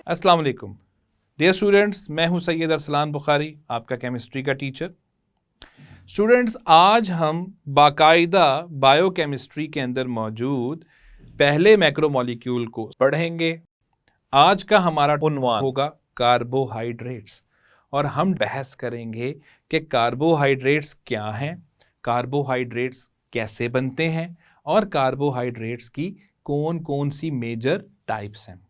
अस्सलाम वालेकुम dear students, मैं हूं सैयद अरसलान बुखारी, आपका केमिस्ट्री का टीचर। स्टूडेंट्स, आज हम बाकायदा बायोकेमिस्ट्री के अंदर मौजूद पहले मैक्रोमोलिक्यूल को पढ़ेंगे। आज का हमारा उन्वान होगा कार्बोहाइड्रेट्स और हम बहस करेंगे कि कार्बोहाइड्रेट्स क्या हैं, कार्बोहाइड्रेट्स कैसे बनते हैं और कार्बोहाइड्रेट्स की कौन कौन सी मेजर टाइप्स हैं।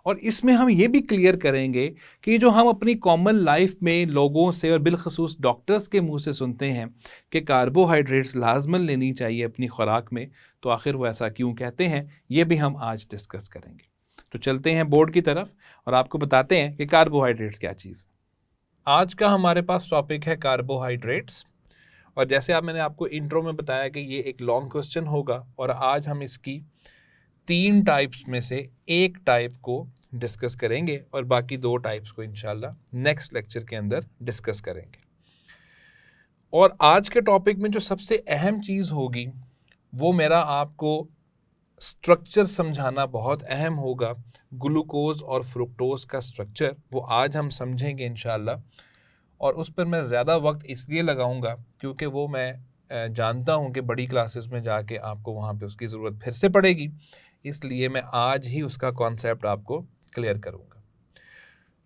और इसमें हम ये भी क्लियर करेंगे कि जो हम अपनी कॉमन लाइफ में लोगों से और बिलखसूस डॉक्टर्स के मुंह से सुनते हैं कि कार्बोहाइड्रेट्स लाजमन लेनी चाहिए अपनी खुराक में, तो आखिर वो ऐसा क्यों कहते हैं, ये भी हम आज डिस्कस करेंगे। तो चलते हैं बोर्ड की तरफ और आपको बताते हैं कि कार्बोहाइड्रेट्स क्या चीज़ है। आज का हमारे पास टॉपिक है कार्बोहाइड्रेट्स, और जैसे आप मैंने आपको इंट्रो में बताया कि ये एक लॉन्ग क्वेश्चन होगा और आज हम इसकी 3 टाइप्स में से एक टाइप को डिस्कस करेंगे और बाकी 2 टाइप्स को इंशाल्लाह नेक्स्ट लेक्चर के अंदर डिस्कस करेंगे। और आज के टॉपिक में जो सबसे अहम चीज़ होगी वो मेरा आपको स्ट्रक्चर समझाना बहुत अहम होगा। ग्लूकोज और फ्रुक्टोज का स्ट्रक्चर वो आज हम समझेंगे इंशाल्लाह, और उस पर मैं ज़्यादा वक्त इसलिए लगाऊंगा क्योंकि वो मैं जानता हूं कि बड़ी क्लासेस में जाके आपको वहाँ पे उसकी ज़रूरत फिर से पड़ेगी, इसलिए मैं आज ही उसका कॉन्सेप्ट आपको क्लियर करूंगा।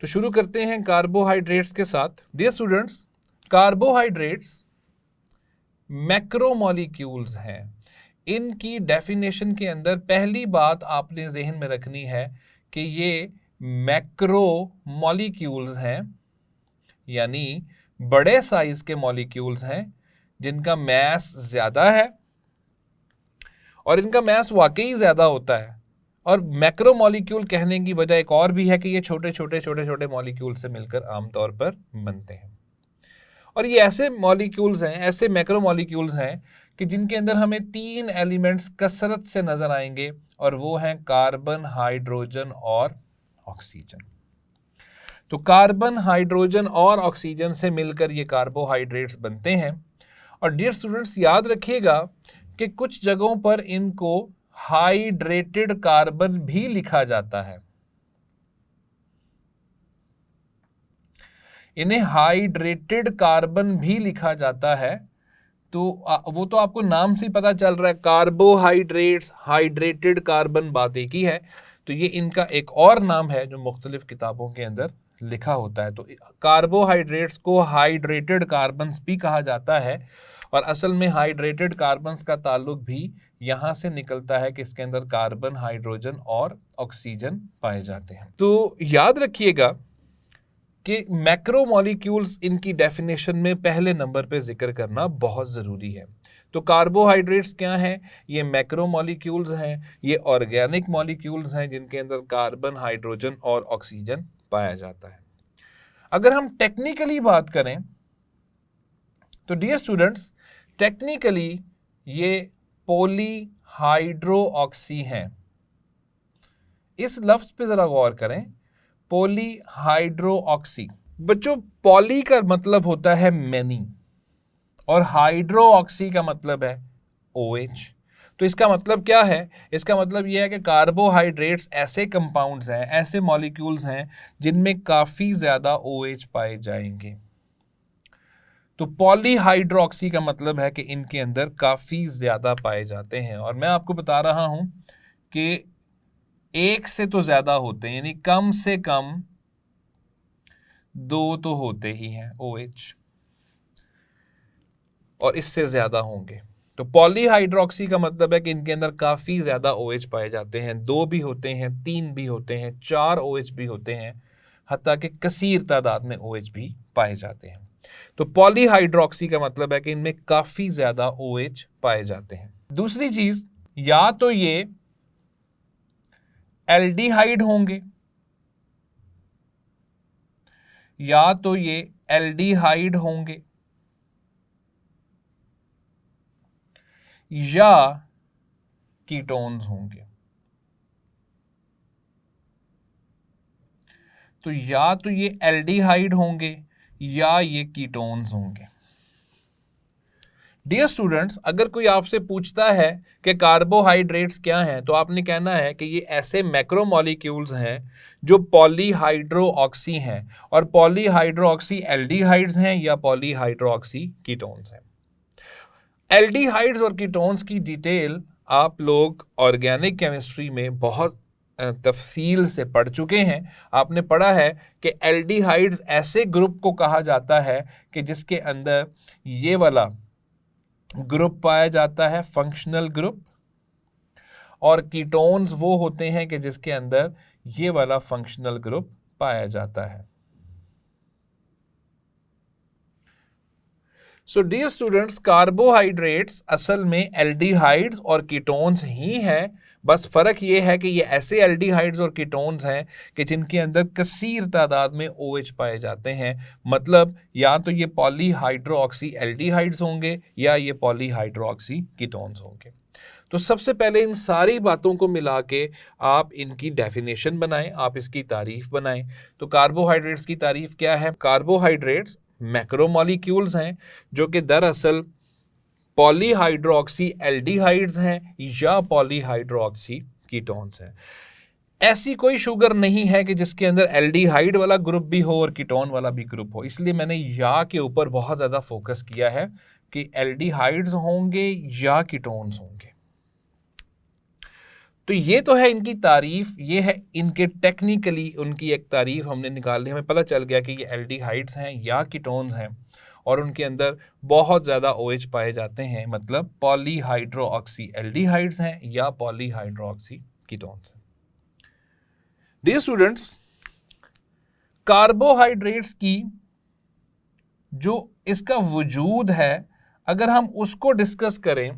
तो शुरू करते हैं कार्बोहाइड्रेट्स के साथ। डियर स्टूडेंट्स, कार्बोहाइड्रेट्स मैक्रोमोलिक्यूल्स हैं। इनकी डेफिनेशन के अंदर पहली बात आपने जहन में रखनी है कि ये मैक्रोमोलिक्यूल्स हैं, यानी बड़े साइज के मॉलिक्यूल्स हैं जिनका मैस ज़्यादा है, और इनका मैस वाकई ज़्यादा होता है। और मैक्रोमोलिक्यूल कहने की वजह एक और भी है कि ये छोटे छोटे मॉलिक्यूल से मिलकर आमतौर पर बनते हैं। और ये ऐसे मॉलिक्यूल्स हैं, ऐसे मैक्रोमोलिक्यूल्स हैं कि जिनके अंदर हमें 3 एलिमेंट्स कसरत से नजर आएंगे, और वो हैं कार्बन, हाइड्रोजन और ऑक्सीजन। तो कार्बन, हाइड्रोजन और ऑक्सीजन से मिलकर ये कार्बोहाइड्रेट्स बनते हैं। और डियर स्टूडेंट्स, याद रखिएगा कि कुछ जगहों पर इनको हाइड्रेटेड कार्बन भी लिखा जाता है। इन्हें हाइड्रेटेड कार्बन भी लिखा जाता है। तो वो तो आपको नाम से पता चल रहा है, कार्बोहाइड्रेट्स, हाइड्रेटेड कार्बन बात एक ही है। तो ये इनका एक और नाम है जो मुख्तलिफ किताबों के अंदर लिखा होता है। तो कार्बोहाइड्रेट्स को हाइड्रेटेड कार्बन्स भी कहा जाता है, और असल में हाइड्रेटेड कार्बन्स का ताल्लुक भी यहाँ से निकलता है कि इसके अंदर कार्बन, हाइड्रोजन और ऑक्सीजन पाए जाते हैं। तो याद रखिएगा कि मैक्रोमोलिक्यूल्स, इनकी डेफिनेशन में पहले नंबर पे जिक्र करना बहुत ज़रूरी है। तो कार्बोहाइड्रेट्स क्या हैं? ये मैक्रोमोलिक्यूल्स हैं, ये ऑर्गेनिक मॉलिक्यूल्स हैं जिनके अंदर कार्बन, हाइड्रोजन और ऑक्सीजन पाया जाता है। अगर हम टेक्निकली बात करें तो डियर स्टूडेंट्स, टेक्निकली ये पॉलीहाइड्रोऑक्सी हैं। इस लफ्ज पे ज़रा गौर करें, पॉलीहाइड्रोऑक्सी। बच्चों, पॉली का मतलब होता है मैनी और हाइड्रोऑक्सी का मतलब है OH। तो इसका मतलब क्या है? इसका मतलब यह है कि कार्बोहाइड्रेट्स ऐसे कंपाउंड्स हैं, ऐसे मॉलिक्यूल्स हैं जिनमें काफ़ी ज़्यादा OH पाए जाएंगे। तो पॉलीहाइड्रोऑक्सी का मतलब है कि इनके अंदर काफ़ी ज़्यादा पाए जाते हैं, और मैं आपको बता रहा हूं कि एक से तो ज़्यादा होते हैं, यानी कम से कम 2 तो होते ही हैं OH, और इससे ज़्यादा होंगे। तो पॉलीहाइड्रोक्सी का मतलब है कि इनके अंदर काफ़ी ज़्यादा OH पाए जाते हैं। 2 भी होते हैं, 3 भी होते हैं, 4 OH भी होते हैं, हत्ता कि कसीर तादाद में OH भी पाए जाते हैं। तो पॉलीहाइड्रोक्सी का मतलब है कि इनमें काफ़ी ज़्यादा OH पाए जाते हैं। दूसरी चीज़, या तो ये एल्डिहाइड होंगे, या तो ये एल्डिहाइड होंगे, या कीटोन्स होंगे। तो या तो ये एल्डिहाइड होंगे या ये कीटोन्स होंगे। डियर स्टूडेंट्स, अगर कोई आपसे पूछता है कि कार्बोहाइड्रेट्स क्या हैं, तो आपने कहना है कि ये ऐसे मैक्रोमोलिक्यूल्स हैं जो पॉलीहाइड्रोऑक्सी हैं, और पॉलीहाइड्रोऑक्सी एल्डिहाइड्स हैं या पॉलीहाइड्रोऑक्सी कीटोन्स हैं। एल्डिहाइड्स और कीटोन्स की डिटेल आप लोग ऑर्गेनिक केमिस्ट्री में बहुत तफसील से पढ़ चुके हैं। आपने पढ़ा है कि एल्डिहाइड्स ऐसे ग्रुप को कहा जाता है कि जिसके अंदर ये वाला ग्रुप पाया जाता है, फंक्शनल ग्रुप, और कीटोन्स वो होते हैं कि जिसके अंदर ये वाला फंक्शनल ग्रुप पाया जाता है। सो डियर स्टूडेंट्स, कार्बोहाइड्रेट्स असल में एल्डिहाइड्स और कीटोन्स ही हैं, बस फर्क ये है कि ये ऐसे एल्डिहाइड्स और कीटोन्स हैं कि जिनके अंदर कसीर तादाद में OH पाए जाते हैं। मतलब या तो ये पॉलीहाइड्रोऑक्सी एल्डिहाइड्स होंगे या ये पॉलीहाइड्रोऑक्सी कीटोन्स होंगे। तो सबसे पहले इन सारी बातों को मिला के आप इनकी डेफिनेशन बनाएं, आप इसकी तारीफ बनाएं। तो कार्बोहाइड्रेट्स की तारीफ क्या है? कार्बोहाइड्रेट्स मैक्रोमोलिक्यूल्स हैं जो कि दरअसल पॉलीहाइड्रोऑक्सी एल्डिहाइड्स हैं या पॉलीहाइड्रोऑक्सी कीटोन्स हैं। ऐसी कोई शुगर नहीं है कि जिसके अंदर एल्डिहाइड वाला ग्रुप भी हो और कीटोन वाला भी ग्रुप हो, इसलिए मैंने या के ऊपर बहुत ज़्यादा फोकस किया है कि एल्डिहाइड्स होंगे या कीटोन्स होंगे। तो ये तो है इनकी तारीफ, ये है इनके टेक्निकली उनकी एक तारीफ हमने निकाल ली, हमें पता चल गया कि ये एल्डिहाइड्स हैं या कीटोन्स हैं और उनके अंदर बहुत ज़्यादा OH पाए जाते हैं, मतलब पॉलीहाइड्रोऑक्सी एल्डिहाइड्स हैं या पॉलीहाइड्रोऑक्सी कीटोन्स हैं। डियर स्टूडेंट्स, कार्बोहाइड्रेट्स की जो इसका वजूद है, अगर हम उसको डिस्कस करें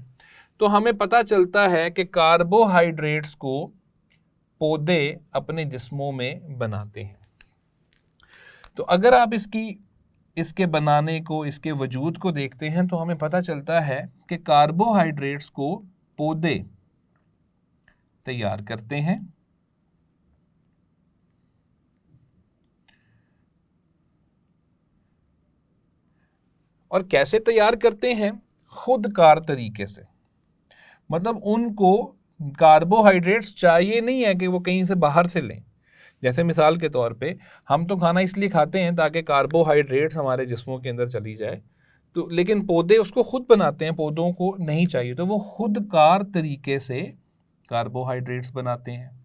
तो हमें पता चलता है कि कार्बोहाइड्रेट्स को पौधे अपने जिस्मों में बनाते हैं। तो अगर आप इसके बनाने को, इसके वजूद को देखते हैं तो हमें पता चलता है कि कार्बोहाइड्रेट्स को पौधे तैयार करते हैं और कैसे तैयार करते हैं? खुदकार तरीके से। मतलब उनको कार्बोहाइड्रेट्स चाहिए नहीं है कि वो कहीं से बाहर से लें। जैसे मिसाल के तौर पे हम तो खाना इसलिए खाते हैं ताकि कार्बोहाइड्रेट्स हमारे जिस्मों के अंदर चली जाए, तो लेकिन पौधे उसको खुद बनाते हैं, पौधों को नहीं चाहिए, तो वो खुदकार तरीके से कार्बोहाइड्रेट्स बनाते हैं।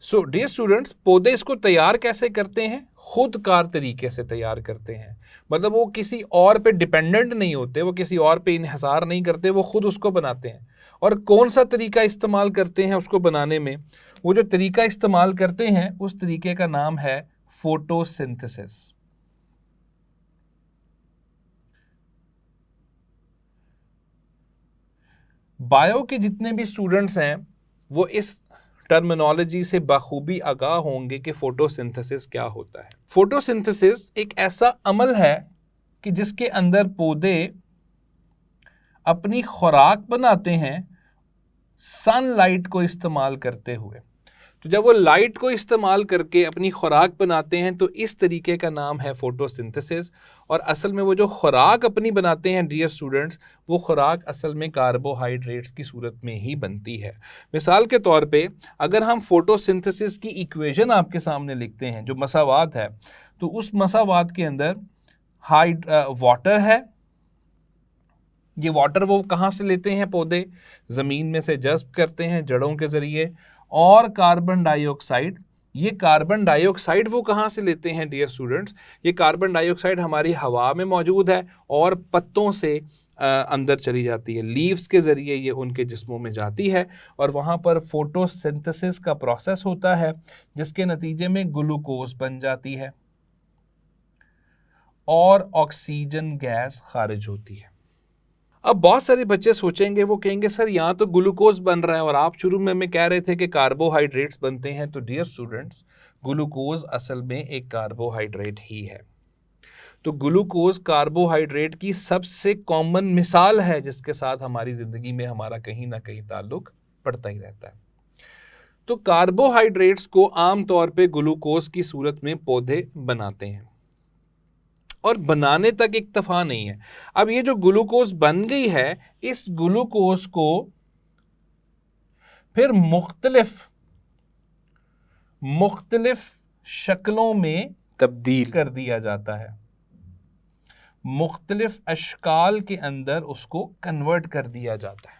सो डियर स्टूडेंट्स, पौधे इसको तैयार कैसे करते हैं? खुदकार तरीके से तैयार करते हैं। मतलब वो किसी और पे डिपेंडेंट नहीं होते, वो किसी और पे इन्हिसार नहीं करते, वो खुद उसको बनाते हैं। और कौन सा तरीका इस्तेमाल करते हैं उसको बनाने में? वो जो तरीका इस्तेमाल करते हैं उस तरीके का नाम है फोटोसिंथेसिस। बायो के जितने भी स्टूडेंट्स हैं वो इस टर्मिनोलॉजी से बखूबी आगाह होंगे कि फोटोसिंथेसिस क्या होता है। फोटोसिंथेसिस एक ऐसा अमल है कि जिसके अंदर पौधे अपनी खुराक बनाते हैं सनलाइट को इस्तेमाल करते हुए। तो जब वो लाइट को इस्तेमाल करके अपनी खुराक बनाते हैं तो इस तरीके का नाम है फोटोसिंथेसिस। और असल में वो जो खुराक अपनी बनाते हैं डियर स्टूडेंट्स, वो खुराक असल में कार्बोहाइड्रेट्स की सूरत में ही बनती है। मिसाल के तौर पे अगर हम फोटोसिंथेसिस की इक्वेशन आपके सामने लिखते हैं, जो मसावात है, तो उस मसावात के अंदर वाटर है। ये वाटर वो कहाँ से लेते हैं? पौधे ज़मीन में से जज़्ब करते हैं जड़ों के ज़रिए। और कार्बन डाइऑक्साइड, ये कार्बन डाइऑक्साइड वो कहाँ से लेते हैं डियर स्टूडेंट्स? ये कार्बन डाइऑक्साइड हमारी हवा में मौजूद है और पत्तों से अंदर चली जाती है, लीव्स के ज़रिए ये उनके जिस्मों में जाती है और वहाँ पर फोटोसिंथेसिस का प्रोसेस होता है जिसके नतीजे में ग्लूकोज बन जाती है और ऑक्सीजन गैस खारिज होती है। अब बहुत सारे बच्चे सोचेंगे, वो कहेंगे सर यहाँ तो ग्लूकोज बन रहा है और आप शुरू में हमें कह रहे थे कि कार्बोहाइड्रेट्स बनते हैं। तो डियर स्टूडेंट्स, ग्लूकोज असल में एक कार्बोहाइड्रेट ही है। तो ग्लूकोज कार्बोहाइड्रेट की सबसे कॉमन मिसाल है जिसके साथ हमारी ज़िंदगी में हमारा कहीं ना कहीं ताल्लुक पड़ता ही रहता है। तो कार्बोहाइड्रेट्स को आम तौर पे ग्लूकोज की सूरत में पौधे बनाते हैं और बनाने तक इक्तफा नहीं है। अब ये जो ग्लूकोज बन गई है, इस ग्लूकोज को फिर मुख्तलिफ शक्लों में तब्दील कर दिया जाता है, मुख्तलिफ अशकाल के अंदर उसको कन्वर्ट कर दिया जाता है,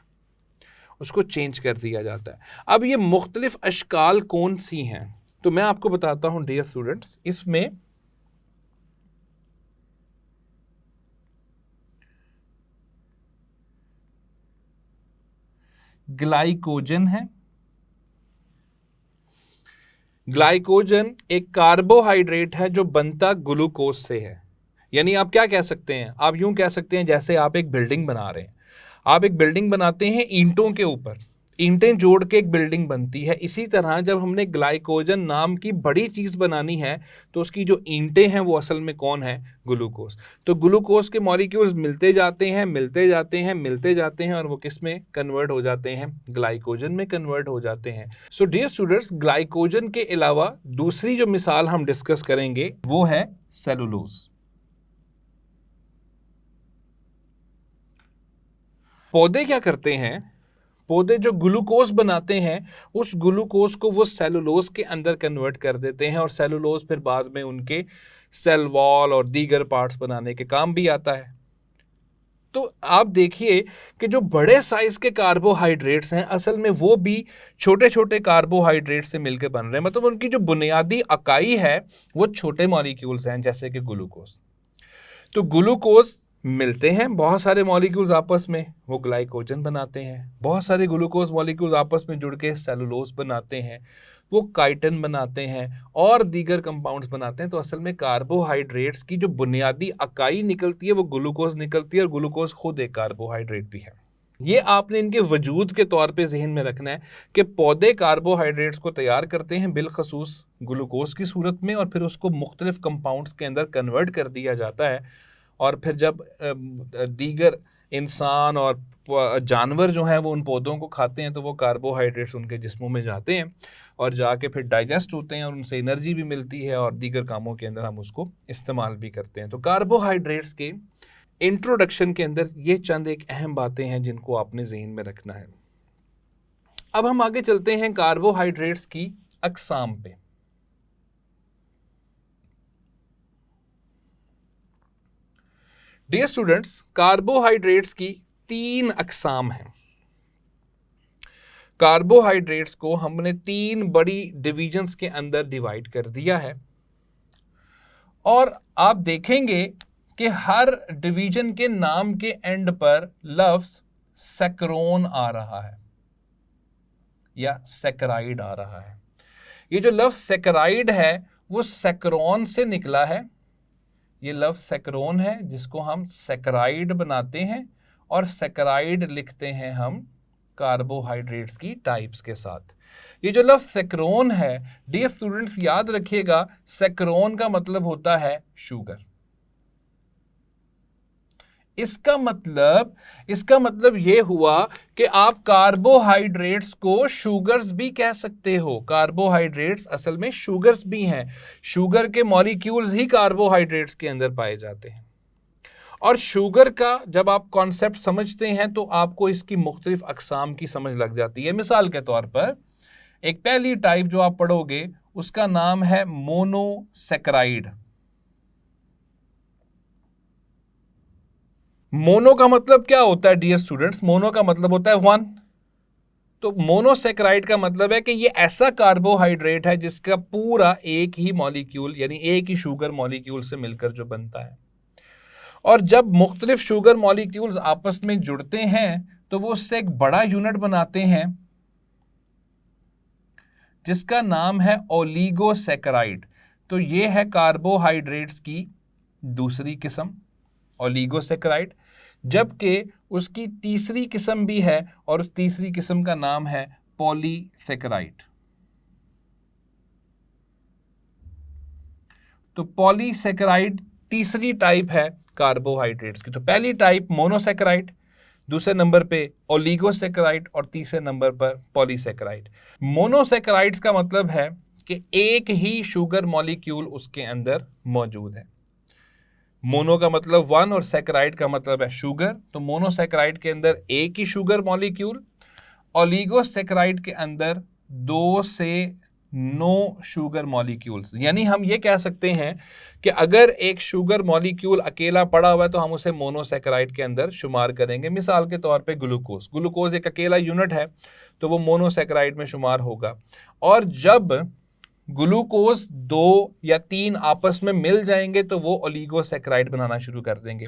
उसको चेंज कर दिया जाता है। अब ये मुख्तलिफ अशकाल कौन सी हैं, तो मैं आपको बताता हूं डियर स्टूडेंट्स। इसमें ग्लाइकोजन है। ग्लाइकोजन एक कार्बोहाइड्रेट है जो बनता ग्लूकोज से है। यानी आप क्या कह सकते हैं, आप यूं कह सकते हैं जैसे आप एक बिल्डिंग बना रहे हैं। आप एक बिल्डिंग बनाते हैं ईंटों के ऊपर, ईंटें जोड़ के एक बिल्डिंग बनती है। इसी तरह जब हमने ग्लाइकोजन नाम की बड़ी चीज़ बनानी है तो उसकी जो ईंटें हैं वो असल में कौन है, ग्लूकोज। तो ग्लूकोज के मॉलिक्यूल्स मिलते जाते हैं, मिलते जाते हैं, मिलते जाते हैं, और वो किस में कन्वर्ट हो जाते हैं, ग्लाइकोजन में कन्वर्ट हो जाते हैं। सो डियर स्टूडेंट्स, ग्लाइकोजन के अलावा दूसरी जो मिसाल हम डिस्कस करेंगे वो है सेलुलोज। पौधे क्या करते हैं, पौधे जो ग्लूकोज बनाते हैं उस ग्लूकोज को वो सेलुलोज के अंदर कन्वर्ट कर देते हैं, और सेलुलोज फिर बाद में उनके सेल वॉल और दीगर पार्ट्स बनाने के काम भी आता है। तो आप देखिए कि जो बड़े साइज के कार्बोहाइड्रेट्स हैं असल में वो भी छोटे छोटे कार्बोहाइड्रेट से मिलकर बन रहे हैं। मतलब उनकी जो बुनियादी इकाई है वो छोटे मॉलिक्यूल्स हैं, जैसे कि ग्लूकोज। तो ग्लूकोज मिलते हैं बहुत सारे मॉलिक्यूल्स आपस में, वो ग्लाइकोजन बनाते हैं। बहुत सारे ग्लूकोज मॉलिक्यूल्स आपस में जुड़ के सेलुलोज बनाते हैं, वो काइटिन बनाते हैं और दीगर कंपाउंड्स बनाते हैं। तो असल में कार्बोहाइड्रेट्स की जो बुनियादी इकाई निकलती है वो ग्लूकोज निकलती है, और ग्लूकोज खुद एक कार्बोहाइड्रेट भी है। ये आपने इनके वजूद के तौर पे जहन में रखना है कि पौधे कार्बोहाइड्रेट्स को तैयार करते हैं बिलखसूस ग्लूकोज की सूरत में, और फिर उसको मुख्तलिफ कंपाउंड्स के अंदर कन्वर्ट कर दिया जाता है। और फिर जब दीगर इंसान और जानवर जो हैं वो उन पौधों को खाते हैं तो वो कार्बोहाइड्रेट्स उनके जिस्मों में जाते हैं और जाके फिर डाइजेस्ट होते हैं, और उनसे एनर्जी भी मिलती है, और दीगर कामों के अंदर हम उसको इस्तेमाल भी करते हैं। तो कार्बोहाइड्रेट्स के इंट्रोडक्शन के अंदर ये चंद एक अहम बातें हैं जिनको आपने ज़हन में रखना है। अब हम आगे चलते हैं कार्बोहाइड्रेट्स की अक़साम पे। डियर स्टूडेंट्स, कार्बोहाइड्रेट्स की 3 अक़साम हैं। कार्बोहाइड्रेट्स को हमने 3 बड़ी डिवीजन्स के अंदर डिवाइड कर दिया है, और आप देखेंगे कि हर डिवीजन के नाम के एंड पर लफ्ज सैकरोन आ रहा है या सैकराइड आ रहा है। ये जो लफ्ज सैकराइड है वो सैकरोन से निकला है। ये लफ्ज सैकरोन है जिसको हम सैकराइड बनाते हैं, और सैकराइड लिखते हैं हम कार्बोहाइड्रेट्स की टाइप्स के साथ। ये जो लफ्ज सैकरोन है, डियर स्टूडेंट्स याद रखिएगा, सैकरोन का मतलब होता है शुगर। इसका मतलब ये हुआ कि आप कार्बोहाइड्रेट्स को शुगर्स भी कह सकते हो। कार्बोहाइड्रेट्स असल में शुगर्स भी हैं। शुगर के मॉलिक्यूल्स ही कार्बोहाइड्रेट्स के अंदर पाए जाते हैं। और शुगर का जब आप कॉन्सेप्ट समझते हैं तो आपको इसकी मुख्तलिफ अक़साम की समझ लग जाती है। मिसाल के तौर पर एक पहली टाइप जो आप पढ़ोगे उसका नाम है मोनोसैकराइड। मोनो का मतलब क्या होता है डियर स्टूडेंट्स? मोनो का मतलब होता है 1। तो मोनोसैकराइड का मतलब है कि ये ऐसा कार्बोहाइड्रेट है जिसका पूरा एक ही मॉलिक्यूल यानी एक ही शुगर मॉलिक्यूल से मिलकर जो बनता है। और जब मुख्तलिफ शुगर मॉलिक्यूल्स आपस में जुड़ते हैं तो वो उससे एक बड़ा यूनिट बनाते हैं जिसका नाम है ओलिगोसैकराइड। तो ये है कार्बोहाइड्रेट्स की दूसरी किस्म, ओलिगोसैकराइड। जबकि उसकी तीसरी किस्म भी है, और उस तीसरी किस्म का नाम है पॉलीसैकराइड। तो पॉलीसैकराइड तीसरी टाइप है कार्बोहाइड्रेट्स की। तो पहली टाइप मोनोसैकराइड, दूसरे नंबर पे ओलिगोसैकराइड, और तीसरे नंबर पर पॉलीसैकराइड। मोनोसैकराइड्स का मतलब है कि एक ही शुगर मॉलिक्यूल उसके अंदर मौजूद है। मोनो का मतलब वन और सैकराइड का मतलब है शुगर, तो मोनोसैकराइड के अंदर एक ही शुगर मॉलिक्यूल, ओलिगोसैकराइड के अंदर 2 से 9 शुगर मॉलिक्यूल्स। यानी हम ये कह सकते हैं कि अगर एक शुगर मॉलिक्यूल अकेला पड़ा हुआ है तो हम उसे मोनोसैकराइड के अंदर शुमार करेंगे। मिसाल के तौर पे ग्लूकोज एक अकेला यूनिट है तो वो मोनोसैकराइड में शुमार होगा। और जब ग्लूकोज 2 या 3 आपस में मिल जाएंगे तो वो ओलिगोसैकराइड बनाना शुरू कर देंगे।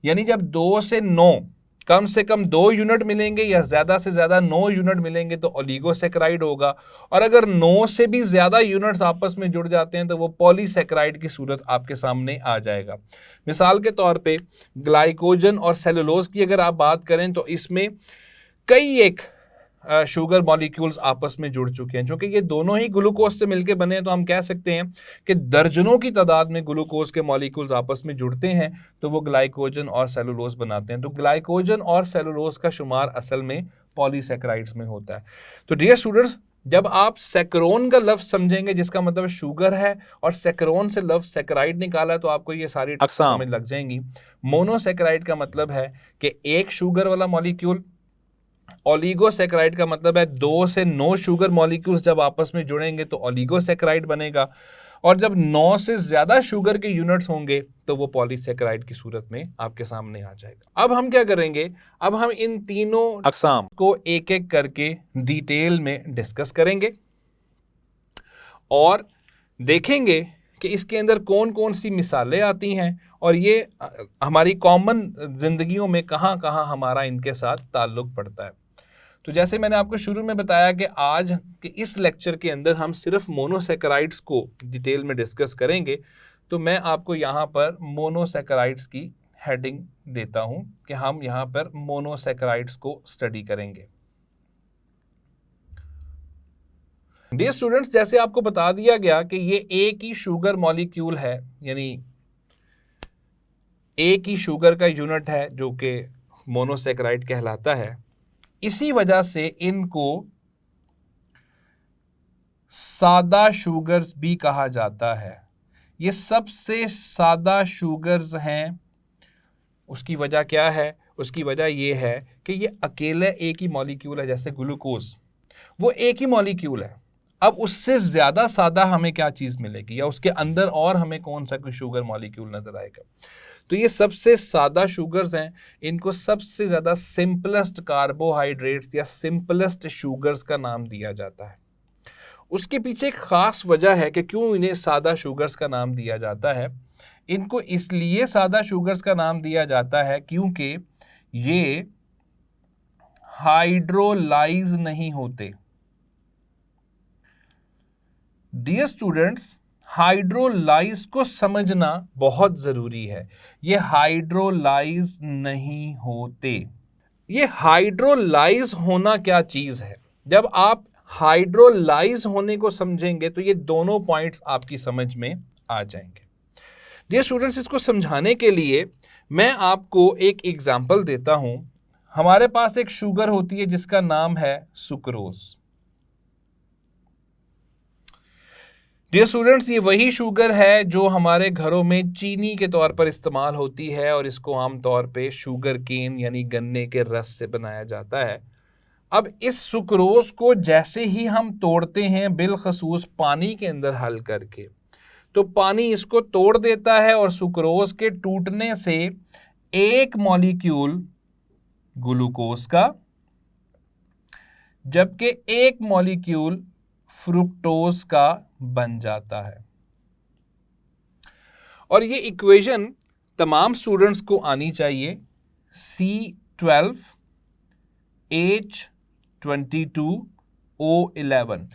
यानी जब 2 से 9 कम से कम 2 यूनिट मिलेंगे या ज्यादा से ज्यादा 9 यूनिट मिलेंगे तो ओलिगोसैकराइड होगा, और अगर 9 से भी ज्यादा यूनिट्स आपस में जुड़ जाते हैं तो वो पॉलीसैकराइड की सूरत आपके सामने आ जाएगा। मिसाल के तौर पे ग्लाइकोजन और सेलुलोज की अगर आप बात करें तो इसमें कई एक शुगर मॉलिक्यूल्स आपस में जुड़ चुके हैं। क्योंकि ये दोनों ही ग्लूकोज से मिलकर बने हैं तो हम कह सकते हैं कि दर्जनों की तादाद में ग्लूकोज के मॉलिक्यूल्स आपस में जुड़ते हैं तो वो ग्लाइकोजन और सेलुलोज बनाते हैं। तो ग्लाइकोजन और सेलुलोज का शुमार असल में पॉलीसैकराइड्स में होता है। तो डियर स्टूडेंट्स, जब आप सैकरोन का लफ्ज समझेंगे जिसका मतलब शुगर है और सैकरोन से लफ्ज सैकराइड निकाला तो आपको ये सारी समझ लग जाएंगी। मोनोसैकराइड का मतलब है कि एक शुगर वाला मॉलिक्यूल, ओलिगोसैकराइड का मतलब है 2 से 9 शुगर मॉलिक्यूल्स जब आपस में जुड़ेंगे तो ओलिगोसैकराइड बनेगा, और जब 9 से ज्यादा शुगर के यूनिट्स होंगे तो वो पॉलीसैकराइड की सूरत में आपके सामने आ जाएगा। अब हम क्या करेंगे, अब हम इन तीनों अक़साम को एक एक करके डिटेल में डिस्कस करेंगे और देखेंगे कि इसके अंदर कौन कौन सी मिसालें आती हैं और ये हमारी कॉमन जिंदगियों में कहाँ कहाँ हमारा इनके साथ ताल्लुक पड़ता है। तो जैसे मैंने आपको शुरू में बताया कि आज के इस लेक्चर के अंदर हम सिर्फ मोनोसैकराइड्स को डिटेल में डिस्कस करेंगे, तो मैं आपको यहाँ पर मोनोसैकराइड्स की हेडिंग देता हूँ कि हम यहाँ पर मोनोसैकराइड्स को स्टडी करेंगे। डियर स्टूडेंट्स, जैसे आपको बता दिया गया कि ये एक ही शुगर मॉलिक्यूल है, यानी एक ही शुगर का यूनिट है जो कि मोनोसैकराइड कहलाता है। इसी वजह से इनको सादा शुगर्स भी कहा जाता है। ये सबसे सादा शुगर्स हैं। उसकी वजह क्या है? उसकी वजह ये है कि ये अकेले एक ही मॉलिक्यूल है। जैसे ग्लूकोज वो एक ही मॉलिक्यूल है, अब उससे ज्यादा सादा हमें क्या चीज मिलेगी या उसके अंदर और हमें कौन सा कोई शुगर मॉलिक्यूल नजर आएगा? तो ये सबसे सादा शुगर्स हैं। इनको सबसे ज्यादा सिंपलेस्ट कार्बोहाइड्रेट्स या सिंपलेस्ट शुगर्स का नाम दिया जाता है। उसके पीछे एक खास वजह है कि क्यों इन्हें सादा शुगर्स का नाम दिया जाता है। इनको इसलिए सादा शुगर्स का नाम दिया जाता है क्योंकि ये हाइड्रोलाइज नहीं होते। डियर स्टूडेंट्स, हाइड्रोलाइज को समझना बहुत जरूरी है। ये हाइड्रोलाइज नहीं होते। ये हाइड्रोलाइज होना क्या चीज है? जब आप हाइड्रोलाइज होने को समझेंगे तो ये दोनों पॉइंट्स आपकी समझ में आ जाएंगे। डियर स्टूडेंट्स, इसको समझाने के लिए मैं आपको एक एग्जांपल देता हूं। हमारे पास एक शुगर होती है जिसका नाम है सुक्रोज। डियर स्टूडेंट्स, ये वही शुगर है जो हमारे घरों में चीनी के तौर पर इस्तेमाल होती है और इसको आमतौर पे शुगर केन यानी गन्ने के रस से बनाया जाता है। अब इस सुक्रोज को जैसे ही हम तोड़ते हैं, बिलखसूस पानी के अंदर हल करके, तो पानी इसको तोड़ देता है और सुक्रोज के टूटने से एक मॉलिक्यूल ग्लूकोज का जबकि एक मॉलिक्यूल फ्रुक्टोज का बन जाता है। और ये इक्वेशन तमाम स्टूडेंट्स को आनी चाहिए। C12H22O11।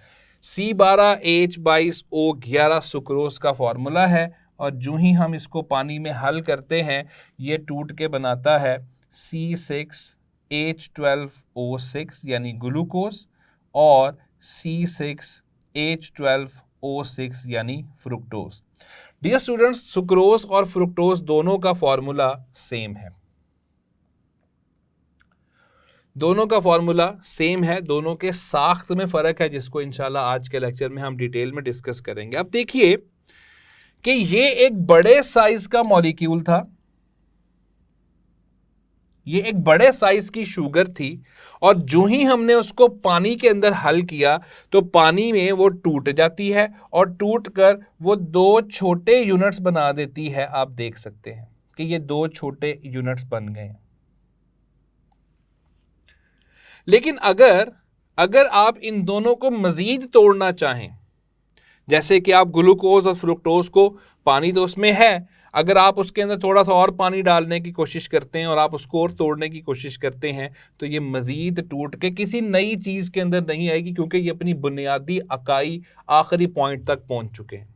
C12H22O11 सुक्रोज का फॉर्मूला है और जो ही हम इसको पानी में हल करते हैं ये टूट के बनाता है C6H12O6 यानी ग्लूकोज और C6H12O6 यानी फ्रुक्टोज। डियर स्टूडेंट्स, सुक्रोज और फ्रुक्टोज दोनों का फॉर्मूला सेम है। दोनों का फॉर्मूला सेम है, दोनों के साख्त में फर्क है जिसको इंशाल्लाह आज के लेक्चर में हम डिटेल में डिस्कस करेंगे। अब देखिए कि ये एक बड़े साइज का मॉलिक्यूल था, ये एक बड़े साइज की शुगर थी, और जो ही हमने उसको पानी के अंदर हल किया तो पानी में वो टूट जाती है और टूट कर वो दो छोटे यूनिट्स बना देती है। आप देख सकते हैं कि ये दो छोटे यूनिट्स बन गए हैं। लेकिन अगर आप इन दोनों को मजीद तोड़ना चाहें, जैसे कि आप ग्लूकोज और फ्रुक्टोज को, पानी तो उसमें है, अगर आप उसके अंदर थोड़ा सा और पानी डालने की कोशिश करते हैं और आप उसको और तोड़ने की कोशिश करते हैं तो ये मज़ीद टूट के किसी नई चीज़ के अंदर नहीं आएगी, क्योंकि ये अपनी बुनियादी इकाई आखिरी पॉइंट तक पहुंच चुके हैं।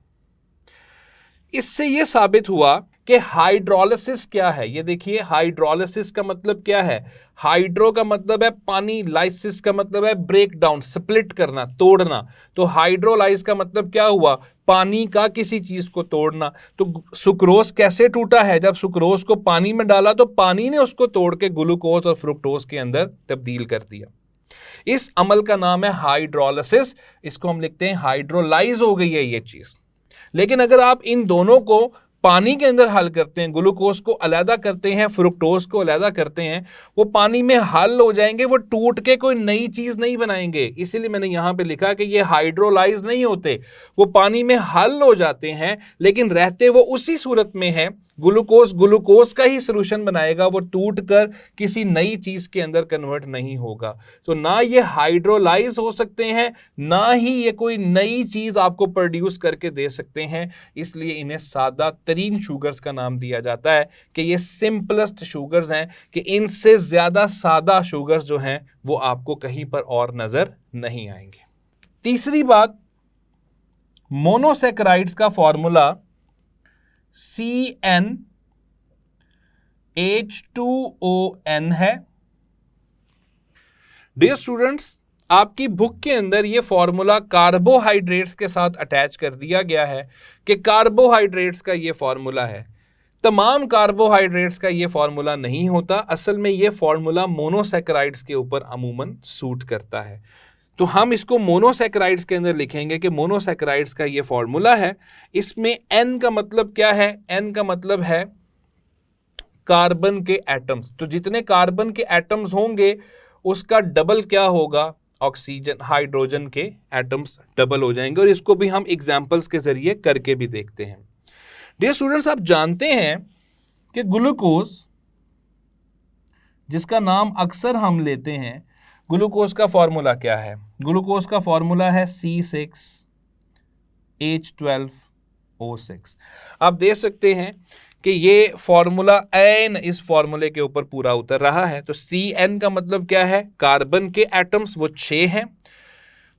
इससे ये साबित हुआ कि हाइड्रोलिसिस क्या है। ये देखिए, हाइड्रोलिसिस का मतलब क्या है? हाइड्रो का मतलब है पानी, लाइसिस का मतलब है ब्रेक डाउन, स्प्लिट करना, तोड़ना। तो हाइड्रोलाइज का मतलब क्या हुआ? पानी का किसी चीज को तोड़ना। तो सुक्रोज कैसे टूटा है? जब सुक्रोज को पानी में डाला तो पानी ने उसको तोड़ के ग्लूकोज और फ्रुक्टोज के अंदर तब्दील कर दिया। इस अमल का नाम है हाइड्रोलिसिस। इसको हम लिखते हैं हाइड्रोलाइज हो गई है ये चीज। लेकिन अगर आप इन दोनों को पानी के अंदर हल करते हैं, ग्लूकोज को अलग करते हैं, फ्रुक्टोज को अलग करते हैं, वो पानी में हल हो जाएंगे, वो टूट के कोई नई चीज नहीं बनाएंगे। इसीलिए मैंने यहां पे लिखा कि ये हाइड्रोलाइज नहीं होते, वो पानी में हल हो जाते हैं, लेकिन रहते वो उसी सूरत में है। ग्लूकोज का ही सोल्यूशन बनाएगा, वो टूट कर किसी नई चीज के अंदर कन्वर्ट नहीं होगा। तो ना ये हाइड्रोलाइज हो सकते हैं, ना ही ये कोई नई चीज आपको प्रोड्यूस करके दे सकते हैं। इसलिए इन्हें सादा तरीन शुगर्स का नाम दिया जाता है कि ये सिंपलेस्ट शुगर्स हैं, कि इनसे ज्यादा सादा शुगर्स जो हैं वो आपको कहीं पर और नजर नहीं आएंगे। तीसरी बात, मोनोसैकेराइड्स का फॉर्मूला CnH2ON है। डियर स्टूडेंट्स, आपकी बुक के अंदर ये फॉर्मूला कार्बोहाइड्रेट्स के साथ अटैच कर दिया गया है कि कार्बोहाइड्रेट्स का ये फॉर्मूला है। तमाम कार्बोहाइड्रेट्स का ये फॉर्मूला नहीं होता। असल में ये फॉर्मूला मोनोसैकेराइड्स के ऊपर अमूमन सूट करता है। तो हम इसको मोनोसैकेराइड्स के अंदर लिखेंगे कि मोनोसैकेराइड्स का ये फॉर्मूला है। इसमें N का मतलब क्या है? N का मतलब है कार्बन के एटम्स। तो जितने कार्बन के एटम्स होंगे उसका डबल क्या होगा? ऑक्सीजन, हाइड्रोजन के एटम्स डबल हो जाएंगे। और इसको भी हम एग्जांपल्स के जरिए करके भी देखते हैं। डियर स्टूडेंट्स, आप जानते हैं कि ग्लूकोज, जिसका नाम अक्सर हम लेते हैं, ग्लूकोज का फॉर्मूला क्या है? ग्लूकोज का फॉर्मूला है C6H12O6। आप देख सकते हैं कि ये फॉर्मूला N इस फॉर्मूले के ऊपर पूरा उतर रहा है। तो Cn का मतलब क्या है? कार्बन के एटम्स वो 6 हैं,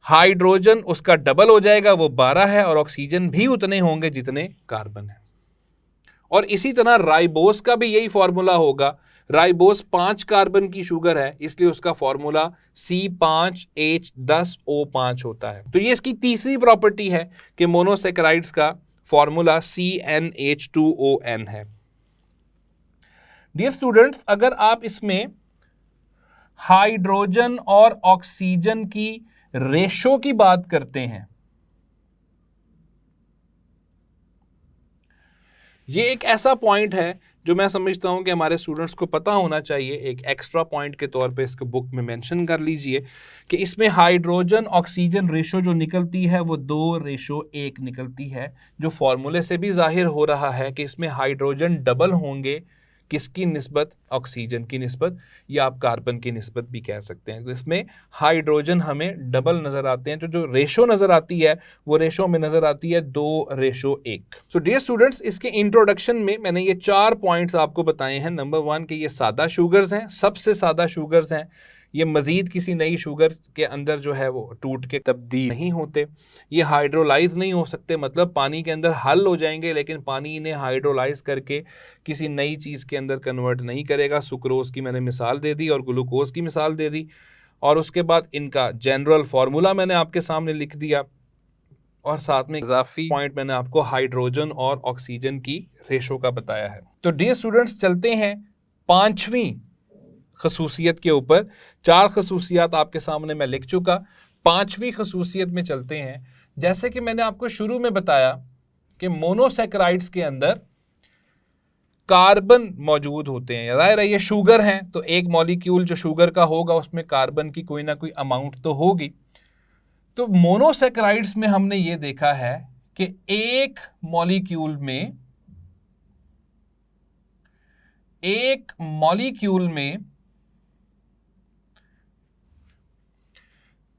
हाइड्रोजन उसका डबल हो जाएगा, वो 12 है, और ऑक्सीजन भी उतने होंगे जितने कार्बन है। और इसी तरह राइबोस का भी यही फॉर्मूला होगा। राइबोस 5 कार्बन की शुगर है, इसलिए उसका फॉर्मूला C5H10O5 होता है। तो ये इसकी तीसरी प्रॉपर्टी है कि मोनोसैकेराइड्स का फॉर्मूला CnH2ON है। डियर स्टूडेंट्स, अगर आप इसमें हाइड्रोजन और ऑक्सीजन की रेशो की बात करते हैं, ये एक ऐसा पॉइंट है जो मैं समझता हूं कि हमारे स्टूडेंट्स को पता होना चाहिए। एक एक्स्ट्रा पॉइंट के तौर पे इसको बुक में मेंशन कर लीजिए कि इसमें हाइड्रोजन ऑक्सीजन रेशो जो निकलती है वो 2:1 निकलती है, जो फॉर्मूले से भी जाहिर हो रहा है कि इसमें हाइड्रोजन डबल होंगे। किसकी निस्बत? ऑक्सीजन की निस्बत, या आप कार्बन की निस्बत भी कह सकते हैं। तो इसमें हाइड्रोजन हमें डबल नजर आते हैं। तो जो रेशो नजर आती है वो रेशो में नजर आती है 2:1। सो डियर स्टूडेंट्स, इसके इंट्रोडक्शन में मैंने ये 4 पॉइंट्स आपको बताए हैं। नंबर 1 कि ये सादा शुगर्स हैं, सबसे सादा शुगर्स हैं। ये मजीद किसी नई शुगर के अंदर जो है वो टूट के तब्दील नहीं होते। ये हाइड्रोलाइज नहीं हो सकते, मतलब पानी के अंदर हल हो जाएंगे, लेकिन पानी इन्हें हाइड्रोलाइज करके किसी नई चीज़ के अंदर कन्वर्ट नहीं करेगा। सुक्रोज की मैंने मिसाल दे दी और ग्लूकोज की मिसाल दे दी, और उसके बाद इनका जनरल फार्मूला मैंने आपके सामने लिख दिया, और साथ में इजाफी पॉइंट मैंने आपको हाइड्रोजन और ऑक्सीजन की रेशो का बताया है। तो डियर स्टूडेंट्स, चलते हैं 5वीं खसूसियत के ऊपर। 4 खसूसियात आपके सामने मैं लिख चुका, 5वीं खसूसियत में चलते हैं। जैसे कि मैंने आपको शुरू में बताया कि मोनोसैकेराइड्स के अंदर कार्बन मौजूद होते हैं। जाहिर है ये शुगर हैं, तो एक मॉलिक्यूल जो शुगर का होगा उसमें कार्बन की कोई ना कोई अमाउंट तो होगी। तो मोनोसैकेराइड्स में हमने ये देखा है कि एक मॉलिक्यूल में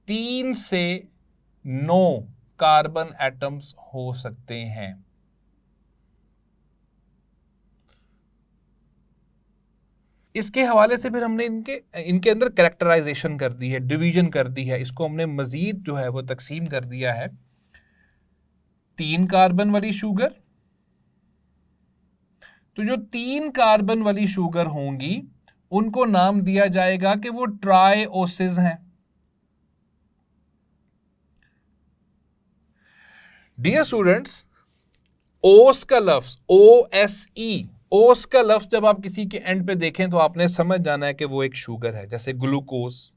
3 से 9 कार्बन एटम्स हो सकते हैं। इसके हवाले से फिर हमने इनके अंदर कैरेक्टराइजेशन कर दी है, डिवीजन कर दी है, इसको हमने मजीद जो है वो तकसीम कर दिया है। 3 कार्बन वाली शुगर, तो जो 3 कार्बन वाली शुगर होंगी उनको नाम दिया जाएगा कि वो ट्राइओसिस हैं। डियर स्टूडेंट्स, ओस का लफ्ज OSE, ओस का लफ्ज जब आप किसी के एंड पे देखें तो आपने समझ जाना है कि वो एक शुगर है, जैसे ग्लूकोज,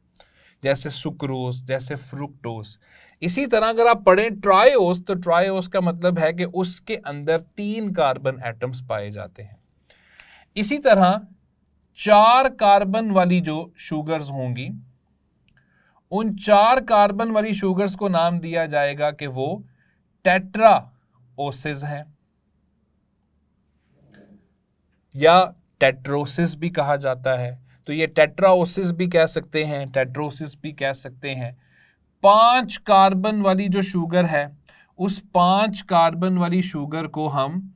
जैसे सुक्रोज, जैसे फ्रुक्टोज। इसी तरह अगर आप पढ़ें ट्राइओस, तो ट्राइओस का मतलब है कि उसके अंदर 3 कार्बन एटम्स पाए जाते हैं। इसी तरह 4 कार्बन वाली जो शुगर्स होंगी, उन 4 कार्बन वाली शुगर्स को नाम दिया जाएगा कि वो टेट्राओसिस हैं, या टेट्रोसिस भी कहा जाता है। तो ये टेट्राओसिस भी कह सकते हैं, टेट्रोसिस भी कह सकते हैं। 5 कार्बन वाली जो शुगर है, उस 5 कार्बन वाली शुगर को हम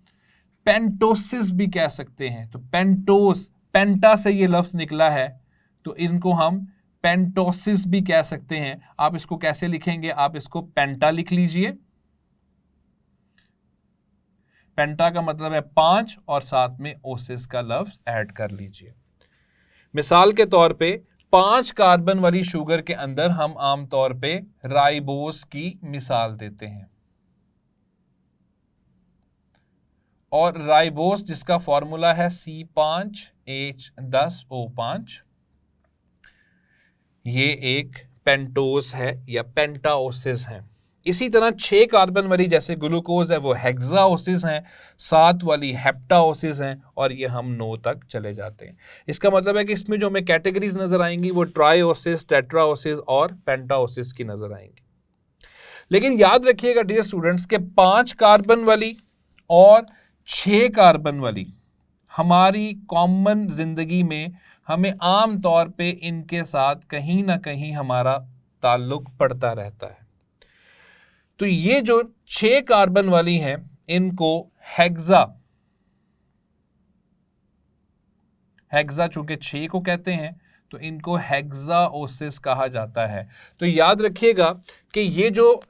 पेंटोसिस भी कह सकते हैं। तो पेंटोस, पेंटा से ये लफ्ज निकला है, तो इनको हम पेंटोसिस भी कह सकते हैं। आप इसको कैसे लिखेंगे? आप इसको पेंटा लिख लीजिए। पेंटा का मतलब है 5 और साथ में ओसिस का लफ्ज ऐड कर लीजिए। मिसाल के तौर पे 5 कार्बन वाली शुगर के अंदर हम आमतौर पे राइबोस की मिसाल देते हैं, और राइबोस जिसका फॉर्मूला है C5H10O5, ये एक पेंटोस है या पेंटाओसिस है। इसी तरह 6 कार्बन वाली जैसे ग्लूकोज है वो हेक्साओसिस हैं, 7 वाली हेप्टाओसिस हैं, और ये हम 9 तक चले जाते हैं। इसका मतलब है कि इसमें जो हमें कैटेगरीज नजर आएंगी वो ट्राइओसिस, टेट्राओसिस और पेंटाओसिस की नजर आएंगी। लेकिन याद रखिएगा डियर स्टूडेंट्स के 5 कार्बन वाली और 6 कार्बन वाली हमारी कॉमन जिंदगी में हमें आम तौर पे इनके साथ कहीं ना कहीं हमारा ताल्लुक पड़ता रहता है। तो ये जो 6 कार्बन वाली हैं इनको हेक्सा चूंकि 6 को कहते हैं तो इनको हेक्साओसिस कहा जाता है। तो याद रखिएगा कि ये जो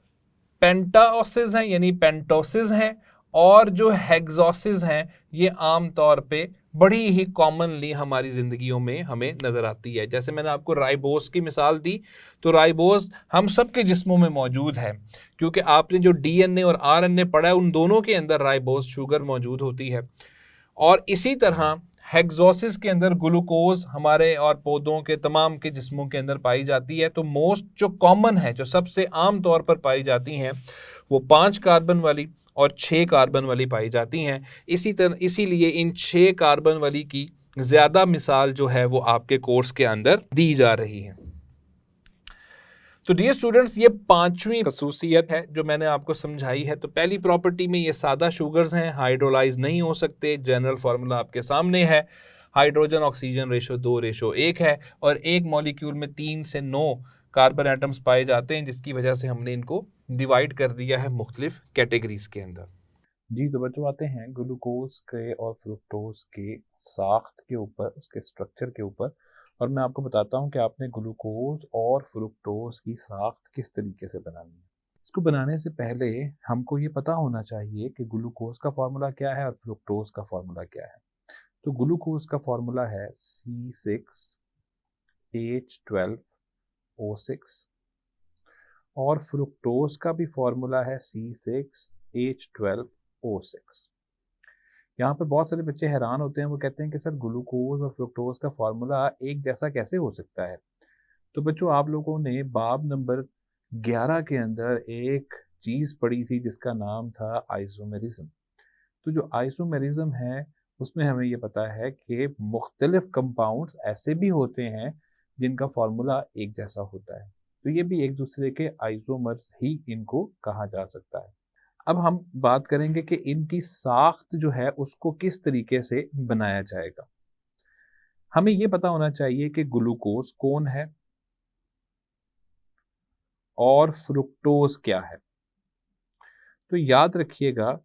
पेंटाओसिस हैं यानी पेंटोसिस हैं, और जो हेक्सोसिस हैं ये आम तौर पे बड़ी ही कॉमनली हमारी जिंदगियों में हमें नजर आती है। जैसे मैंने आपको राइबोस की मिसाल दी, तो राइबोस हम सब के जिस्मों में मौजूद है, क्योंकि आपने जो DNA और RNA पढ़ा है उन दोनों के अंदर राइबोस शुगर मौजूद होती है। और इसी तरह हेक्सोसिस के अंदर ग्लूकोज हमारे और पौधों के तमाम के जिस्मों के अंदर पाई जाती है। तो मोस्ट जो कॉमन है, जो सबसे आम तौर पर पाई जाती हैं, वो 5 कार्बन वाली और 6 कार्बन वाली पाई जाती हैं। इसीलिए इन 6 कार्बन वाली की ज़्यादा मिसाल जो है वो आपके कोर्स के अंदर दी जा रही है। तो डियर स्टूडेंट्स, ये 5वीं खसूसियत है जो मैंने आपको समझाई है। तो पहली प्रॉपर्टी में ये सादा शुगर्स हैं, हाइड्रोलाइज नहीं हो सकते। जनरल फार्मूला आपके सामने है, हाइड्रोजन ऑक्सीजन रेशो 2:1 है, और एक मॉलिक्यूल में 3 से 9 कार्बन एटम्स पाए जाते हैं, जिसकी वजह से हमने इनको डिवाइड कर दिया है मुख्तलिफ कैटेगरीज के अंदर। जी तो बच्चों आते हैं ग्लूकोज के और फ्रुक्टोज के साख्त के ऊपर, उसके स्ट्रक्चर के ऊपर, और मैं आपको बताता हूँ कि आपने ग्लूकोज और फ्रुक्टोज की साख्त किस तरीके से बनानी है। इसको बनाने से पहले हमको ये पता होना चाहिए कि ग्लूकोज का फार्मूला क्या है और फ्रुक्टोज का फार्मूला क्या है। तो ग्लूकोज का फार्मूला है C6H12O6, और फ्रुक्टोज का भी फार्मूला है C6H12O6। यहाँ पे बहुत सारे बच्चे हैरान होते हैं, वो कहते हैं कि सर ग्लूकोज और फ्रुक्टोज का फार्मूला एक जैसा कैसे हो सकता है। तो बच्चों आप लोगों ने बाब नंबर 11 के अंदर एक चीज़ पढ़ी थी जिसका नाम था आइसोमेरिज्म। तो जो आइसोमेरिज्म है उसमें हमें ये पता है कि मुख्तलिफ कंपाउंड्स ऐसे भी होते हैं जिनका फार्मूला एक जैसा होता है, तो ये भी एक दूसरे के आइसोमर्स ही इनको कहा जा सकता है। अब हम बात करेंगे कि इनकी साख्त जो है उसको किस तरीके से बनाया जाएगा। हमें ये पता होना चाहिए कि ग्लूकोज कौन है और फ्रुक्टोज क्या है। तो याद रखिएगा,